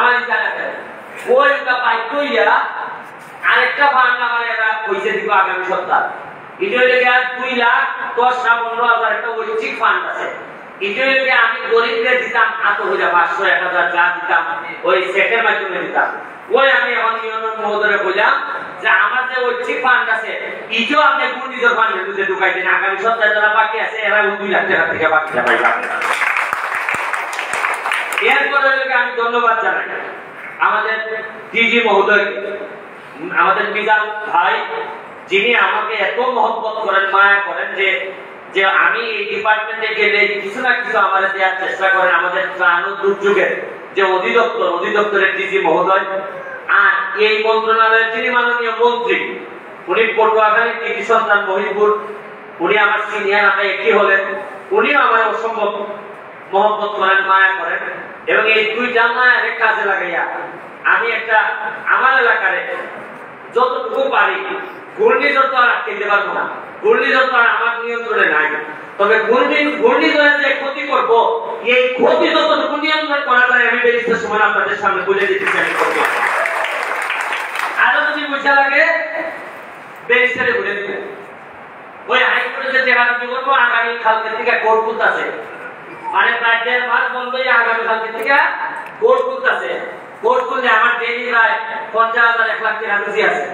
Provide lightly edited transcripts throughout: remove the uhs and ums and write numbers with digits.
আমার ইচ্ছা না ওই ওটা পাইতো ইয়া আরেকটা ফান্ড আমার এরা পয়সা দিব আগামী সপ্তাহ এটা লেগে 2,10,15,000 একটা ঐচ্ছিক ফান্ড আছে এটা লেগে আমি গরিবদের দিতাম 500-1,000 যা দিতাম ওই সেটের মাধ্যমে দিতাম ওই আমি এখন ইউনিয়ন মহোদয় বললাম যে আমার যে ঐচ্ছিক ফান্ড আছে ইজো আপনি গুণিজর ফান্ডের মধ্যে ঢুকাই দিন আগামী সপ্তাহে যারা বাকি আছে এরা 2 লাখ টাকা থেকে বাকিটা পাইবে এরপরে আমি ধন্যবাদ জানাই আমাদের ডিজি মহোদয়কে আমাদের মিজান ভাই যিনি আমাকে এত মহব্বত করেন মায়া করেন যে আমি এই ডিপার্টমেন্টে গেলে কিছু না কিছু আমাদের দেওয়ার চেষ্টা করেন আমাদের ত্রাণ ও দুর্যোগের যে অধিদপ্তরের ডিজি মহোদয় আর এই মন্ত্রণালয়ের যিনি মাননীয় মন্ত্রী উনি পটুয়াখালী কৃষি সন্তান মহিপুর উনি আমার সিনিয়র আমরা একই হলেন উনিও আমার অসম্ভব মহব্বত করেন মায়া করেন এবং এই দুইটা মায়ের কাজে লাগাইয়া আমি একটা আমার এলাকারে যতটুকু পারি ঘূর্ণিঝড় তো আর আটকাইতে পারবো না ঘূর্ণিঝড় তো আর আমার নিয়ন্ত্রণে নাই তবে ঘূর্ণিঝড়ের যে ক্ষতি করবো এই ক্ষতি যতটুকু নিয়ন্ত্রণ করা যায় আমি বেশি সময় আপনাদের সামনে বলে দিতে চাই করবো আরো যদি পয়সা লাগে বেরিস্টারে বলে দিবে ওই হাইকোর্টে যে হারামি করবো আগামী কালকে থেকে কোর্ট খুলতেছে মানে প্রায় 1.5 মাস বন্ধ হয়ে আগামী কালকে থেকে কোর্ট খুলতেছে কোর্ট খুললে আমার ডেলি প্রায় 50,000-1 লাখ টাকা বেশি আছে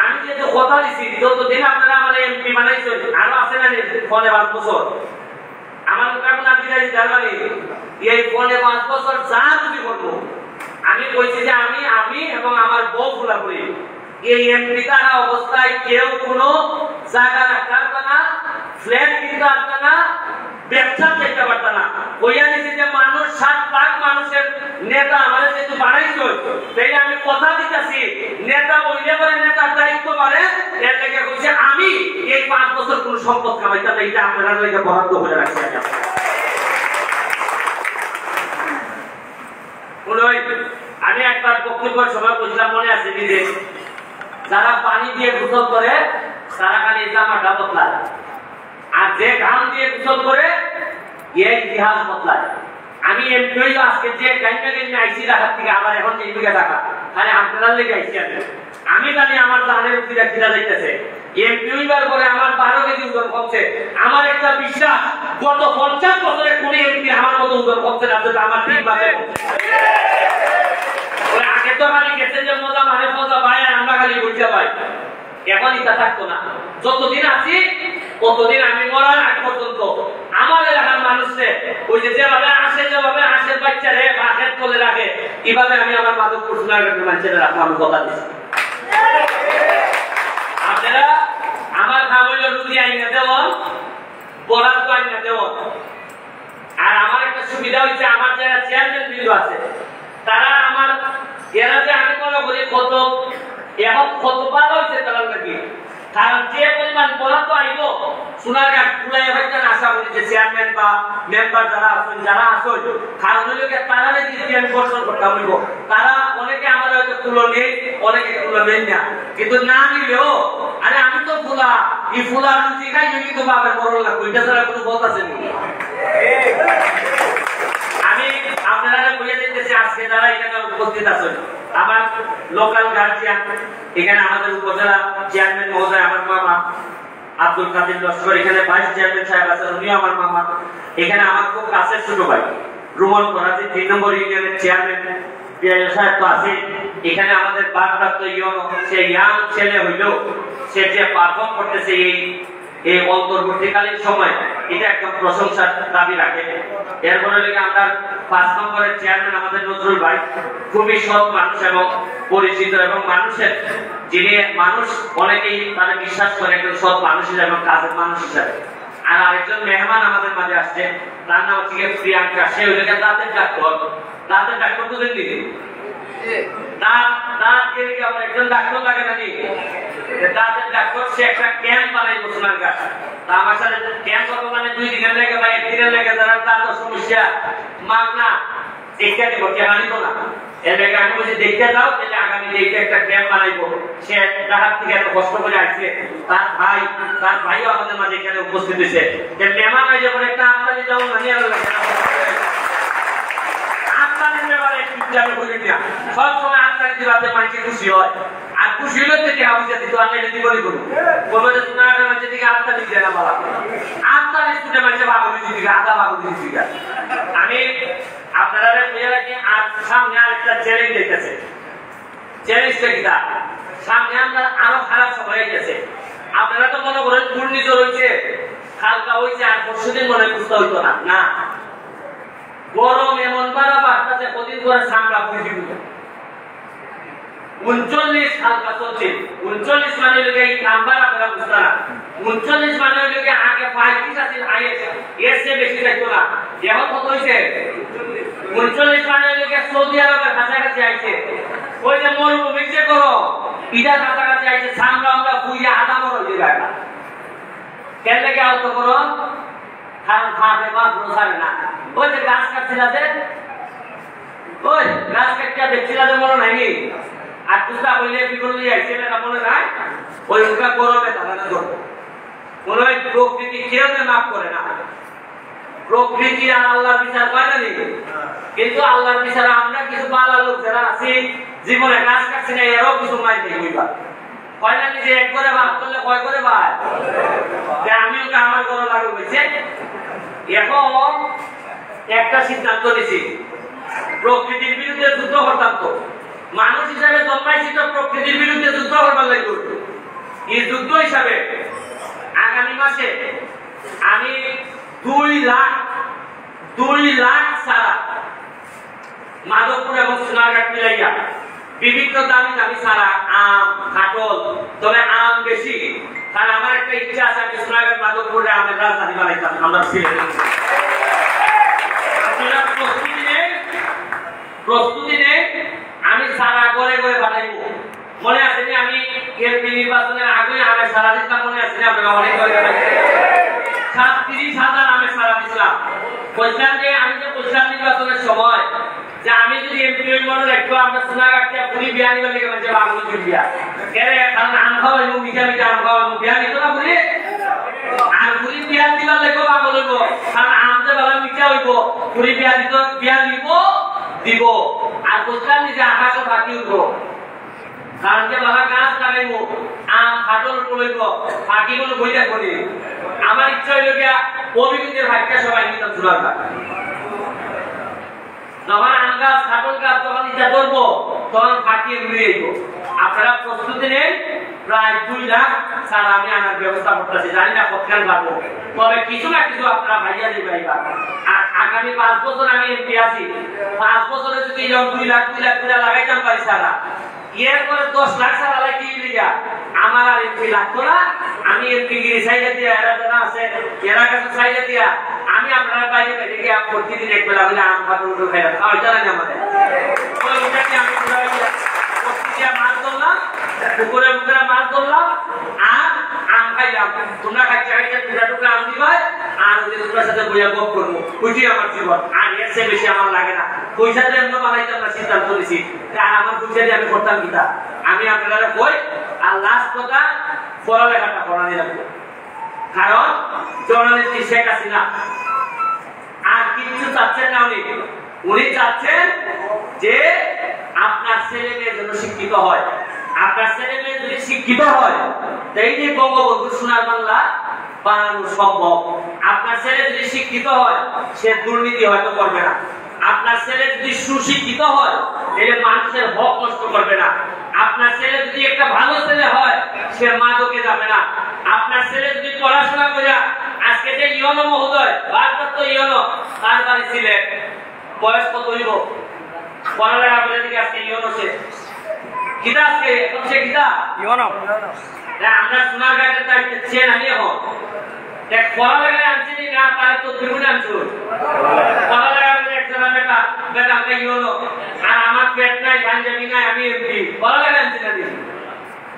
আমি যেহেতু কথা দিচ্ছি যতদিন আপনারা আমার এমপি বানাইছেন আরো আছে না ফলে 5 বছর আমার কেমন আপনি জানি এই ফলে 5 বছর যা যদি করবো আমি বলছি যে আমি এবং আমার বউ ফুলা করি এই এমপি থাকা অবস্থায় কেউ কোনো জায়গা রাখতে পারবে না ফ্ল্যাট কিনতে পারবে না ব্যবসা করতে পারবে না ওইয়া দিচ্ছে যে মানুষ 7 লাখ মানুষের নেতা আমাদের যেহেতু বানাইছো তাই আমি কথা দিতেছি নেতা বইলে পরে নেতার দায়িত্ব পারে এর লেগে বলছে আমি এই 5 বছর কোনো সম্পদ কামাইতে না এটা আপনারা লেগে বরাদ্দ করে রাখছি আমি একবার বক্তব্যের সময় বলছিলাম মনে আছে যে যারা পানি দিয়ে গোসল করে তারা খালি জামাটা বদলায় আর যে ঘাম দিয়ে গোসল করে এই ইতিহাস বদলায় আমি এমপি আজকে যে গাইমে আইসি রাখার থেকে আবার এখন যে দিকে রাখা খালি আপনারা লেগে আইসি আমি জানি আমার জানের উপরে কিনা যাইতেছে এমপি হইবার পরে আমার 12 কেজি ওজন কমছে আমার একটা বিশ্বাস গত 50 বছরে কোন এমপি আমার মতো ওজন কমছে না যেটা আমার ঠিক ভাবে ওই আগে তো খালি গেছে যে মজা মানে মজা ভাই আমরা খালি বুঝতে পাই এখন এটা থাকতো না যতদিন আছি ততদিন আমি মরার আগ পর্যন্ত আমার এলাকার মানুষকে ওই যে যেভাবে আসে বাচ্চারে বাঘের কোলে রাখে এইভাবে আমি আমার মাধবপুর সোনারগাঁয়ের মানুষেরা রাখবো আমি কথা দিচ্ছি আপনারা আমার খাওয়াইল রুটি আইনা দেওয়ান বরাদ্দ আইনা দেওয়ান আর আমার একটা সুবিধা হচ্ছে আমার যারা চেয়ারম্যান বিন্দু আছে তারা আমার এরা যে আমি মনে করি কত এখন কত ভালো হয়েছে তারা নাকি কারণ যে পরিমাণ বরাদ্দ আইব সোনারগাঁ কুলাই হয়তো আশা করি যে চেয়ারম্যান বা মেম্বার যারা আছেন কারণ হইলে তারা ডিসিশন গঠন করতে হইব তারা অনেকে আমার হয়তো তুলো নেই অনেকে তুলো নেই না কিন্তু না নিলেও আরে আমি তো ফুলা এই ফুলা রুচি খাই কিন্তু বাবার বড় লাগবে এটা ছাড়া কোনো বল আছে নাকি আমি আপনারা বলে দিতেছি আজকে যারা এখানে উপস্থিত আছেন আমার লোকাল গার্জিয়ান এখানে আমাদের উপজেলা চেয়ারম্যান মহোদয় আমার মামা আব্দুল কাদের লস্কর এখানে ভাইস চেয়ারম্যান সাহেব আছেন উনিও আমার মামা এখানে আমার খুব কাছের ছোট ভাই রুমন করাচি 3 নম্বর ইউনিয়নের চেয়ারম্যান পিয়াজ সাহেব তো আছে এখানে আমাদের ভারপ্রাপ্ত ইউনো সে ইয়াং ছেলে হইলো সে যে পারফর্ম করতেছে এই অন্তর্বর্তীকালীন সময় এটা একদম প্রশংসার দাবি রাখে এরপরে লেগে আমরা 5 নম্বরের চেয়ারম্যান আমাদের নজরুল ভাই খুবই সৎ মানুষ এবং পরিচিত এবং মানুষের যিনি মানুষ অনেকেই তাদের বিশ্বাস করে একজন সৎ মানুষ হিসেবে এবং কাজের মানুষ হিসেবে আর আরেকজন মেহমান আমাদের মাঝে আসছে তার নাম হচ্ছে প্রিয়াঙ্কা সে ওই জায়গায় দাঁতের ডাক্তার তো দিদি একজন ডাক্তার লাগে নাকি দাঁতের ডাক্তার সে একটা ক্যাম্প বানাই বসুনার গাছ আমার সাথে ক্যাম্প করবো মানে 2 দিনের লেগে বা 1 দিনের লেগে যারা তার সমস্যা মাগনা শিক্ষা দিব কেমানি তো না এর লেগে আমি বলছি দেখতে যাও তাহলে আগামী ডেটে একটা ক্যাম্প বানাইবো সে ঢাকার থেকে এত কষ্ট করে আসছে তার ভাইও আমাদের মাঝে এখানে উপস্থিত হয়েছে যে মেহমান হয়ে যাবো একটা আপনাদের যাবো না নিয়ে আপনাদের ব্যাপারে একটু জানো বলি না সব সময় আপনার দিবাতে মানুষ খুশি হয় আর খুশি হলে তো কে আবিষ্কার দিত আমি এটা জীবনই করব বলবো যে সোনাটা মানুষের দিকে আত্মা দিতে না বলা আত্মা স্টুডেন্ট মানুষের বাগুলি দিকে আধা বাগুলি দিকে আমি আপনারা বুঝে রাখি আর সামনে আরেকটা চ্যালেঞ্জ দেখতেছে চ্যালেঞ্জটা কি তা সামনে আমরা আরো খারাপ সময় গেছে আপনারা তো মনে করেন ঘূর্ণিঝড় হয়েছে হালকা হয়েছে আর পরশুদিন মনে বুঝতে হইতো না না গরম এমন বাড়া বাড়তেছে কদিন ধরে সামলা বুঝি 39 হালকা চলছে 39 মানে লোকে এই নাম্বার আপনারা বুঝতে না 39 মানে লোকে আগে 35 আছে এর চেয়ে বেশি যাইতো না এখন কত হয়েছে 39 মানে লোকে সৌদি আরবের কাছাকাছি আইছে ওই যে মরুভূমি যে করো ইটার কাছাকাছি আইছে সামলা আমরা বুঝে আধা মর হয়ে যায় না কেন লেগে আহত করো কারণ খাবে বা প্রসারে না ওই যে গাছ কাটছিলাতে ওই গাছ কাটিয়া দেখছিলাতে মনে নাই আর তুসা বললে কি করলি আইছিল না মনে নাই ওই উনকা গরমে তারা না ধর মনে হয় প্রকৃতি কেউ মাফ করে না প্রকৃতি আর আল্লাহর বিচার পায় না কিন্তু আল্লাহর বিচার আমরা কিছু বালা লোক যারা আছি জীবনে গাছ কাটছি না এরও কিছু মাই দেই হইবা হয় না যে এক করে বাদ করলে কয় করে বাদ আমি ওকে আমার করে লাগু হয়েছে এখন একটা সিদ্ধান্ত নিছি প্রকৃতির বিরুদ্ধে যুদ্ধ করতাম তো মানুষ হিসাবে জন্মাইছি তো প্রকৃতির বিরুদ্ধে যুদ্ধ করবার লাগবে এই যুদ্ধ হিসাবে আগামী মাসে আমি 2 লাখ সারা মাধবপুর এবং সোনারঘাট মিলাইয়া বিভিন্ন দামি দামি সারা আম কাঁঠাল তবে আম বেশি কারণ আমার একটা ইচ্ছা আছে আমি সোনারঘাট মাধবপুরে আমের রাজধানী বানাইতাম আমরা প্রস্তুতি নেই আমি সারা ঘরে ঘরে বানাইব মনে আছে যে আমি এমপি নির্বাচনের আগে আমের সারা দিতাম মনে আছে যে আপনারা অনেক ঘরে 30,000 আমের সারা দিছিলাম বলছিলাম যে আমি যে বলছিলাম নির্বাচনের সময় যে আমি যদি এমপি মনে রাখবো আমরা সোনারঘাটে পুরি বিয়া নিবার লেগে মানে বাংলা বিয়া এরে কারণ আম খাওয়া এবং মিঠা মিঠা আম খাওয়া বিয়া নিত না পুরি আর পুরি বিয়া দিবার লেগে বাংলা লইব কারণ আম যে ভালো মিঠা হইব পুরি বিয়া দিত বিয়া নিব দিব আর বলছিলাম যে আকাশে ফাঁকি উঠব কারণ যে ভালো গাছ লাগাইব আম ফাটল উঠব ফাঁকি গুলো বইটা করি আমার ইচ্ছা হইল গিয়া অভিজ্ঞদের ভাগ্যা সবাই নিতাম সোনারঘাট যখন আম গাছ ফাটল গাছ যখন ইচ্ছা করবো তখন ফাটিয়ে ঘুরিয়ে দিব আপনারা প্রস্তুতি নেন প্রায় 2 লাখ সার আমি আনার ব্যবস্থা করতেছি জানি না কতখান পারবো তবে কিছু না কিছু আপনারা ভাইয়া দিবেন আর আগামী 5 বছর আমি এমপি আছি 5 বছরে যদি এরকম 2 লাখ করে লাগাইতাম পারি সারা এরপরে 10 লাখ সারা লাগি লিগা আমার আর এমপি লাগতো না আমি এমপি গিরি সাইডে দিয়া এরা জানা আছে এরা কাছে সাইডে দিয়া আমি আপনারা বাইরে বাইরে গিয়ে প্রতিদিন এক বেলা হলে আম খাবো উঠে খাই খাওয়া জানা না আমাদের ওই উঠাতে আমি প্রতিদিন মাছ ধরলাম পুকুরে পুকুরে মাছ ধরলাম আর আম খাইলাম তোমরা খাইতে খাইতে টুকরা আম দিবা আর ওদের তোমার সাথে বইয়া গপ করবো ওইটি আমার জীবন আর এর চেয়ে বেশি আমার লাগে না পয়সা দিয়ে আমরা বানাইতাম না সিদ্ধান্ত নিয়েছি আর আমার পয়সা দিয়ে আমি করতাম কিতা আমি আপনারা কই আর লাস্ট কথা পড়ালেখাটা পড়ানি রাখবো কারণ জননেত্রী শেখ হাসিনা আর কিছু চাচ্ছেন না উনি চাচ্ছেন যে আপনার ছেলে মেয়ে যেন শিক্ষিত হয় আপনার ছেলে মেয়ে যদি শিক্ষিত হয় এই যে বঙ্গবন্ধু সোনার বাংলা বানানো সম্ভব আপনার ছেলে যদি শিক্ষিত হয় সে দুর্নীতি হয়তো করবে না আপনার ছেলে যদি সুশিক্ষিত হয় তাহলে মানুষের হক নষ্ট করবে না আপনার ছেলে যদি একটা ভালো ছেলে হয় সে মাদকে যাবে না আপনার ছেলে যদি পড়াশোনা করে আজকে যে ইয়নো মহোদয় ভারপ্রাপ্ত ইয়নো তার বাড়ি ছিলেন বয়স কত হইব পড়ালেখা করে দিকে আজকে ইয়নো সে কিতা আজকে এখন সে কিতা ইয়নো আমরা সোনারঘাটের দায়িত্বে চেন আমি এখন এক পড়ালেখায় আনছি না তাহলে তো ত্রিগুণে আনছো পড়ালেখা করে একজনের বেটা আমাকে ইয়নো আর আমার পেট নাই পাঞ্জাবি নাই আমি এমপি পড়ালেখা আনছি না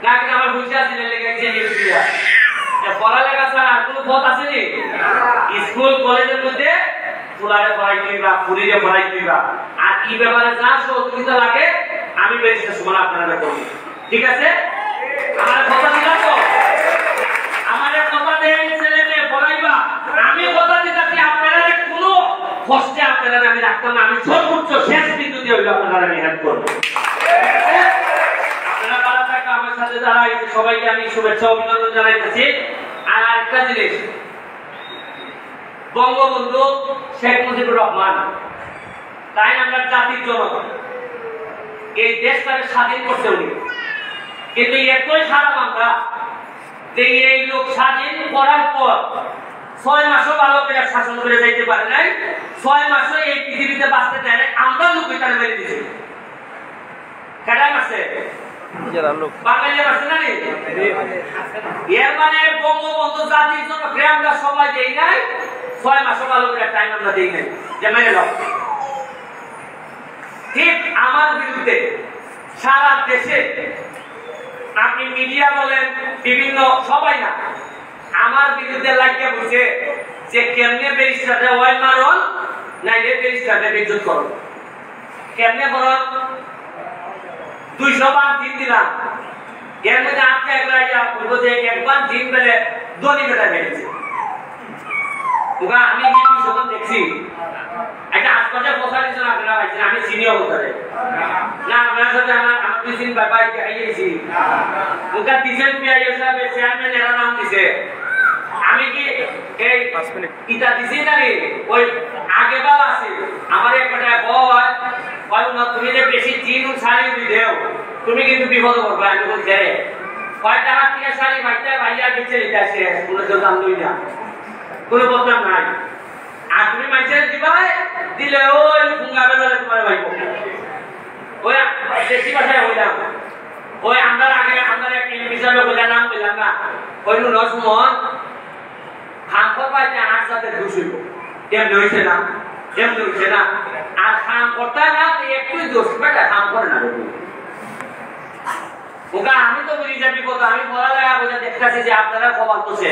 নাকি আমার বুঝা ছিল লেগেছে এমপিরা পড়ালেখা ছাড়া আর কোনো পথ আছে নি স্কুল কলেজের মধ্যে ফুলারে পড়াই দিবা ফুরিরে পড়াই দিবা আর কি ব্যাপারে যা সহযোগিতা লাগে আমি বেরিয়ে সময় আপনারা করব ঠিক আছে আমার কথা দিলাম তো আমাদের কথা দেন ছেলে মেয়ে পড়াইবা আমি কথা দিতাছি আপনারা কোনো কষ্টে আপনারা আমি রাখতাম না, আমি সর্বোচ্চ শেষ বিন্দুতে হইলো আপনারা আমি হেল্প করবো। আপনারা ভালো থাকবেন, আমার সাথে যারা আছে সবাইকে আমি শুভেচ্ছা অভিনন্দন জানাইতেছি। আর আরেকটা জিনিস, বঙ্গবন্ধু শেখ মুজিবুর রহমান তাই আমরা জাতির জনক, এই দেশটাকে স্বাধীন করতে উনি, কিন্তু এতই খারাপ আমরা যে এই লোক স্বাধীন করার পর 6 মাসও ভালো করে শাসন করে যাইতে পারে নাই, 6 মাসও এই পৃথিবীতে বাঁচতে দেয় নাই, আমরা লোক এটার মেরে দিচ্ছি। কেডা আছে বাঙালি আছে না? এর মানে বঙ্গবন্ধু জাতির জনক আমরা সবাই দেই নাই, 6 মাসও ভালো করে টাইম আমরা দেই নাই যে মেরে দাও। ঠিক আমার বিরুদ্ধে সারা দেশে আপনি মিডিয়া বলেন বিভিন্ন সবাই না আমার বিরুদ্ধে লাগিয়ে বলছে যে কেমনে ব্যারিস্টাররা ওই মারণ নাইলে ব্যারিস্টারদের বিদ্যুৎ করো, কেমনে করণ 200 বার দিন দিলাম, এর মধ্যে আপনি বলবো যে একবার দিন পেলে দলি বেটা বেড়েছে। আমি যখন দেখছি একটা হাসপাতালে বসা দিচ্ছেন আপনারা পাইছেন, আমি সিনিয়র বলতে না আপনার সাথে আমার 2 দিন বাবা আইয়েছি ওটা দিচ্ছেন চেয়ারম্যান এরা নাম দিছে, আমি কি এই ইটা দিছি না রে ওই আগে বাল আছে আমার একটা বয় তুমি যে বেশি দিন শাড়ি দেও তুমি কিন্তু বিপদ করবে। আমি বলছি রে কয় টাকা থেকে শাড়ি ভাইয়া দিচ্ছে এটা শেষ, কোনো দাম লই না, কোনো বদনাম নাই। আর তুমি মানুষের দিবাই দিলে ওই ফুঙ্গাবে বলে তোমার ভাইব ওই দেশি ভাষায় হইলাম ওই আমরা আগে আমরা একটা হিসাবে বলে নাম পেলাম না ওই নসমন খাম করবাইতে আর সাথে দুষইব কেমন হইছে না কেমন হইছে না। আর খাম করতে না একটুই দোষ বেটা খাম করে না ওকে। আমি তো বুঝি যে বিপদ, আমি বলা লাগা বলে দেখতেছি যে আপনারা খবর করছে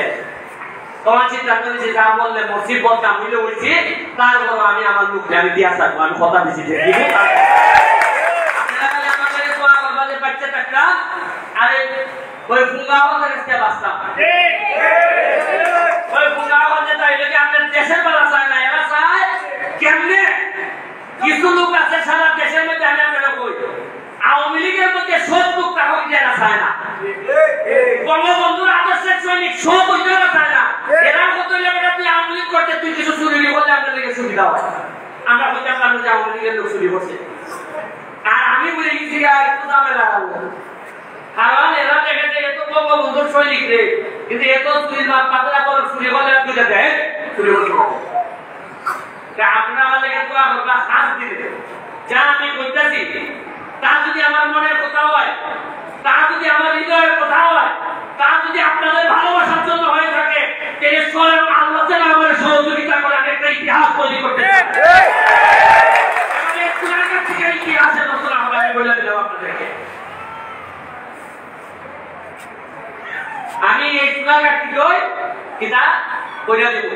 তোমার সিদ্ধান্ত নিয়েছি যা বললে মসজিদ বলতাম বুঝলে বলছি, তারপর আমি আমার মুখে আমি দিয়া থাকবো, আমি কথা দিচ্ছি যে আপনারা খালি আমার কাছে দোয়া করবা যে বাচ্চা টাকরা আরে ওই ফুঙ্গাওয়ালের কাছে বাঁচতাম, ওই ফুঙ্গাওয়াল যে তাইলে কি আপনার দেশের বেলা চায় না, এরা চায় কেমনে কিছু লোক আছে সারা দেশের মধ্যে আমি আপনারা কই আওয়ামী লীগের মধ্যে 70 টাকা এরা চায় না, বঙ্গবন্ধুর আদর্শের সৈনিক 100 টাকা চায় না। এরা কত লেগে তুই আওয়ামী লীগ করতে তুই কিছু চুরি করলে আপনাদেরকে সুবিধা হয়, আমরা বলতাম না যে আওয়ামী লীগের লোক চুরি করছে। আর আমি বলে গেছি একটু দামে লাগাবো, কারণ এরা দেখেছে এত বঙ্গবন্ধুর সৈনিক রে, কিন্তু এত চুরি পাতলা করে চুরি করলে তুলে দেয় চুরি করতে আপনারা আমার লেগে তো আমরা হাত দিলে যা আমি বলতেছি তা যদি আমার মনের কথা হয়, তা যদি আমার হৃদয়ের কথা হয়, তা যদি আপনাদের ভালোবাসার জন্য হয়ে থাকে, তাহলে স্বয়ং আল্লাহ যেন আমাদের সহযোগিতা করে একটা ইতিহাস তৈরি করতে থেকে ইতিহাসের রচনা হবে। আমি বলে দিলাম আপনাদেরকে, আমি এই চুনাঘাটটিকেই কিতা বলে দিব।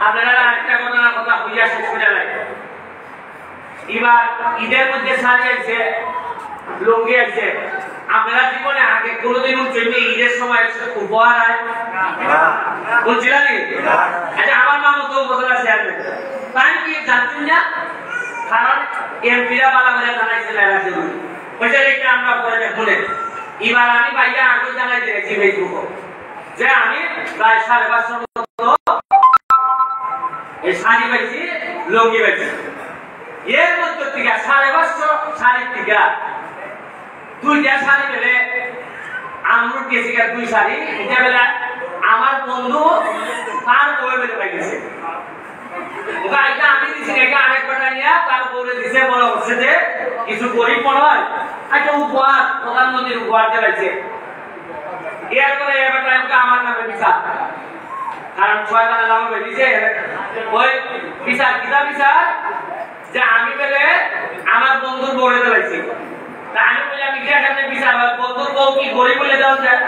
আপনারা একটা ঘটনার কথা বুঝিয়া শেষ করে লাগে, এবার ঈদের মধ্যে শাড়ি আছে লুঙ্গি আছে, আপনারা জীবনে আগে কোনোদিন চলবে ঈদের সময় উপহার হয় বলছিলেন? আচ্ছা আমার নাম তো বদলা শেয়ার তাই কি জানতেন না, কারণ এমপিরা বালা বালা জানাইছিল ওইটা একটা আমরা পরে দেখুন। এবার আমি ভাইয়া আগে জানাই দিয়েছি ফেসবুকে যে আমি প্রায় 550 মতো এই শাড়ি পাইছি লুঙ্গি পাইছি, এর মধ্যে থেকে 550 শাড়ির থেকে 2টা শাড়ি পেলে আমরা গেছি 2 শাড়ি, এটা বেলা আমার বন্ধু তার বউয়ে বেলে পাই গেছে, ওটা এটা আমি দিছি এটা আরেকটা নিয়ে তার বউরে দিছে, মনে হচ্ছে যে কিছু গরিব মনে হয় একটা উপহার প্রধানমন্ত্রীর উপহার দিয়েছে। এরপরে এবারটা আমার নামে বিচার, কারণ 6 টাকা দাম বেরিয়েছে ওই বিচার কিতা বিচার যে আমি পেলে আমার বন্ধুর বউরে দিয়েছি, তা আমি বললাম এখানে বিচার বন্ধুর বউ কি গরিব বলে দেওয়া যায়?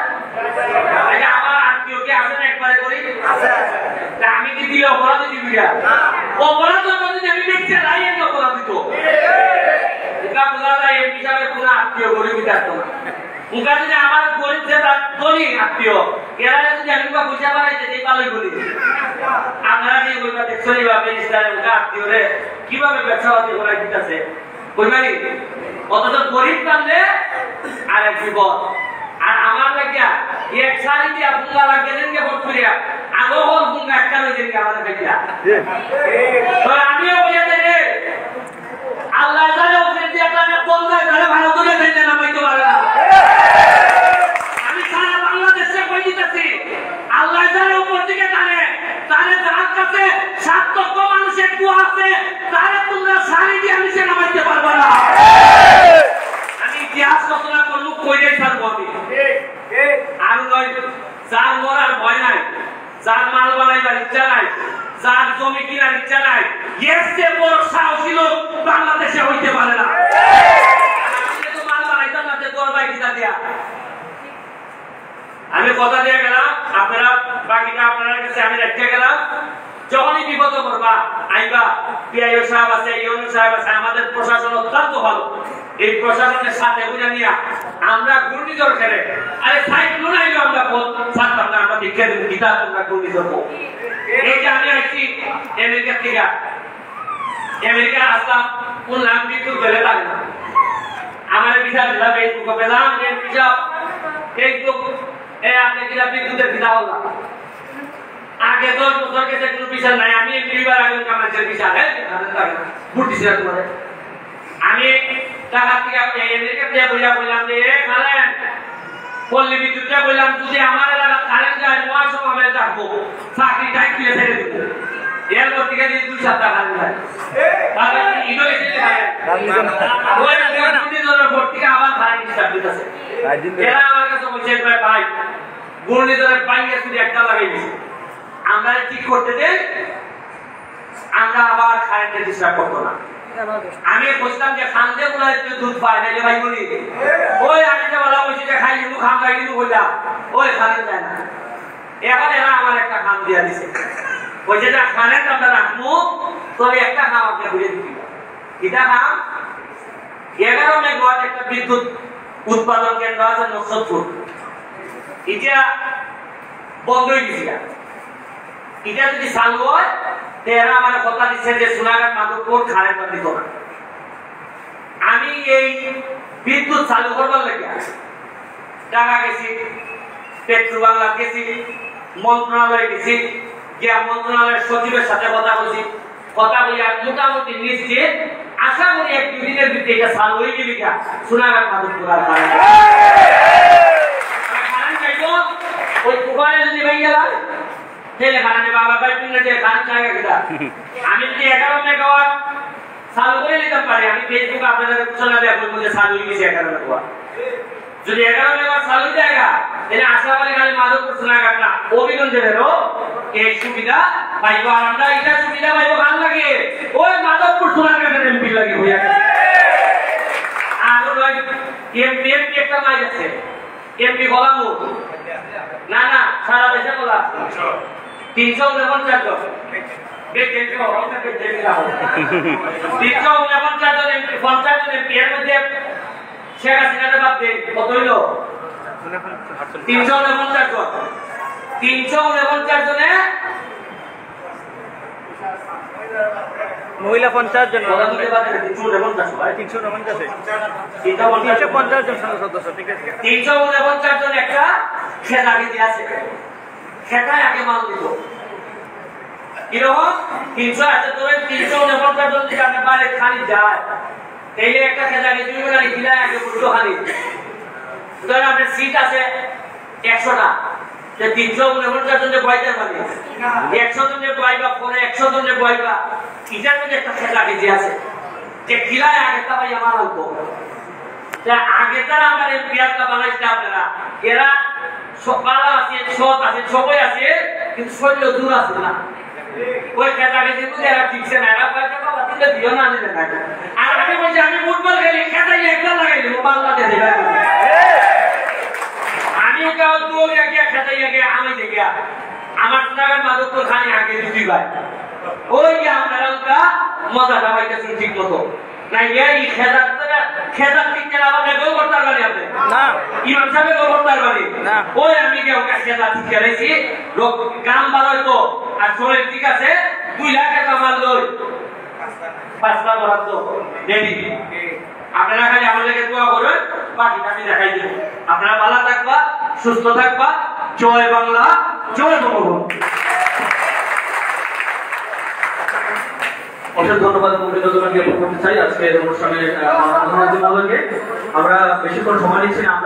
আমার আত্মীয় কি আছেন একবারে গরিব? আমি কি দিলে অপরাধী দিবি না? অপরাধ যদি আমি দেখতে যাই এর অপরাধী তো এটা বোঝা যায় এই হিসাবে কোনো আত্মীয় গরিবই থাকতো না। উনকা যদি আমার গরিব যেটা ধনী আত্মীয় এরা যদি আমি বা বুঝা পারাইতে এই পালাই করি আপনারা কি ওইটা দেখছনি বা মিনিস্টারের উনকা আত্মীয়রে কিভাবে ব্যবসাবাদী করাই দিতেছে কইবানি অথচ গরিব কান্দে আর এক বিপদ আর আমার লাগিয়া এক সারি দিয়া ফুঙ্গা লাগেন কে বট করিয়া আগো হল ফুঙ্গা একটা হই দেন আমাদের বেটিয়া তো আমিও বলি রে আল্লাহ জানে ওদের দিয়ে আপনারা কোন জায়গায় ভালো করে দেন না পাইতে পারে না আমি সারা বাংলাদেশে কই দিতেছি আল্লাহ জানে উপর দিকে জানে তারে যার কাছে 7 লক্ষ মানুষের দোয়া আছে তারে তোমরা সারি দিয়ে নিচে নামাইতে পারবে না আমি ইতিহাস রচনা করব কইরে ছাড়ব আমি আর নয় যার মরার ভয় নাই যার মাল বানাইবার ইচ্ছা নাই যার জমি কিনার ইচ্ছা নাই এর চেয়ে বড় সাহসী লোক বাংলাদেশে হইতে পারে না আমি তো মাল বানাইতাম না যে তোর ভাই কিনা দিয়া আমি কথা দিয়ে গেলাম আপনারা বাকিটা আপনাদের কাছে আমি রেখে গেলাম যখনই বিপদ করবা আইবা পিআইও সাহেব আছে ইউনো সাহেব আছে আমাদের প্রশাসন অত্যন্ত ভালো এই প্রশাসনের সাথে বুঝা নিয়া আমরা ঘূর্ণিঝড় খেলে আরে সাইক্লোন আইলো আমরা ছাড়তাম না আমরা দেখে দিন গীতা তোমরা ঘূর্ণিঝড় এই যে আমি আইছি আমেরিকা থেকে আমেরিকা আসলাম কোন নাম বিদ্যুৎ বেলে লাগে না আমার ভিসা দিলাম ফেসবুকে পেলাম যে ভিসা ফেসবুক আপনি কিনা বিদ্যুতের ভিসা হল না আগে 10 বছর গেছে কোনো ভিসা নাই আমি দুইবার আগে কামাইছে ভিসা বুঝতেছি তোমার আমি টাকা থেকে আমেরিকা থেকে বললাম যে খালেন পল্লী বিদ্যুৎটা বললাম যদি আমার এলাকা কারেন্ট যায় নয় সময় থাকবো চাকরি টাইপ দিয়ে ছেড়ে দিব এরপর থেকে 2 সপ্তাহ কারেন্ট যায় তাহলে ইনোভেশন আবার কারেন্ট হিসাব দিতেছে এরা আমার কাছে বলছে ভাই ঘূর্ণিঝড়ের পাইয়ে শুধু একটা লাগাই দিচ্ছে আমরা ঠিক করতে দেন আমরা আবার কারেন্টের ডিস্টার্ব করবো না আমি বুঝতাম যে খান্দে গুলা একটু দুধ পায় না ভাই বলি ওই আমি যে বলা বলছি যে খাই কিন্তু খাম খাই কিন্তু বললাম ওই খানে যায় না এখন এরা আমার একটা খাম দিয়া দিছে ওই যেটা খানের আমরা রাখবো তবে একটা খাম আপনি বুঝে দিবি এটা খাম 11 মেগাওয়াট একটা বিদ্যুৎ উৎপাদন কেন্দ্র আছে নকশদপুর এটা বন্ধ হয়ে গেছে এটা যদি চালু হয় এরা আমার কথা দিচ্ছে যে সোনাঘাট মাধবপুর খারের দিত না আমি এই বিদ্যুৎ চালু করবার লাগে টাকা গেছি পেট্রো বাংলা গেছি মন্ত্রণালয়ে গেছি গিয়া মন্ত্রণালয়ের সচিবের সাথে কথা বলছি কথা বলি আর মোটামুটি নিশ্চিত আশা করি 1-2 দিনের ভিতরে এটা চালু হয়ে গেলি গা সোনাঘাট মাধবপুর আর খারেন চাইবো ওই কুমারে যদি ভেঙে গেলাম তেলে খানে বাবা ভাই পিনে যে খান জায়গা কিটা আমি যদি 11 মেগাওয়াট চালু করে নিতে পারি আমি ফেসবুক আপনাদের সূচনা দেব বলবো যে চালু হয়ে গেছে 11 মেগাওয়াট যদি 11 মেগাওয়াট চালু জায়গা তাহলে আশাবাদী খালি মাধবপুর সোনাঘাট না অভিগঞ্জেরও এই সুবিধা পাইবো আর আমরা এটা সুবিধা পাইবো ভালো লাগে ওই মাধবপুর সোনাঘাটের এমপি লাগে হইয়া গেছে আর ওই এমপি একটা নাই আছে এমপি গোলামু না না সারা দেশে বলা 349 জন এর মধ্যে শেখ হাসিনাকে বাদ দিয়ে কত হইল 349 জন 349 জনে মহিলা 50 জন 350 জন সদস্য ঠিক আছে 349 জন একটা খেলা দিয়ে আছে সেটাই আগে মাল দিত কিরকম 349 জন যদি আপনি বাইরে খালি যায় তাইলে একটা খেলা দিয়ে দুই বেলা খিলায় আগে পুরো খালি ধরেন আপনার সিট আছে 100টা যে 349 জন যে বইতে পারে 100 জন যে বইবা পরে 100 জন যে বইবা এটার মধ্যে একটা খেলা দিয়ে আছে যে খিলায় আগে তা ভাই আমার অল্প আগে তারা আমরা এই বিয়ারটা বানাইছে আপনারা এরা সকালা আছে সৎ আছে সবাই আছে কিন্তু শরীর দূর আছে না ওই খেলাকে যেহেতু এরা ঠিকছে না এরা কয়েকটা বাবা দিলে দিও না দিলে না আর আমি বলছি আমি ফুটবল খেলি খেলাই একটা লাগাই দেবো বাংলাদেশে আমি ওকে দৌড়ে গিয়ে খেলাই গিয়ে আমি দেখে আমার সোনাঘাট মাধবপুর খানি আগে দুটি ভাই ওই যে আপনারা মজাটা পাইতেছেন ঠিক মতো না এই খেতা ঠিক কেনা বাদে গো করতে পারবেন আপনি না ইমাম সাহেব গো করতে পারবেন না ওই আমি কেউ খেতা ঠিক করেছি কাম ভালো তো আর শরীর ঠিক আছে 2 লাখ টাকা মাল লই 5 লাখ বরাদ্দ দেবি আপনারা খালি আমাদেরকে দোয়া করবেন বাকিটা আমি দেখাই দেব আপনারা ভালো থাকবা সুস্থ থাকবা জয় বাংলা জয় বঙ্গবন্ধু অশেষ ধন্যবাদ জ্ঞাপন করতে চাই আজকের অনুষ্ঠানে আমরা বেশিক্ষণ সময় নিচ্ছি না। আমরা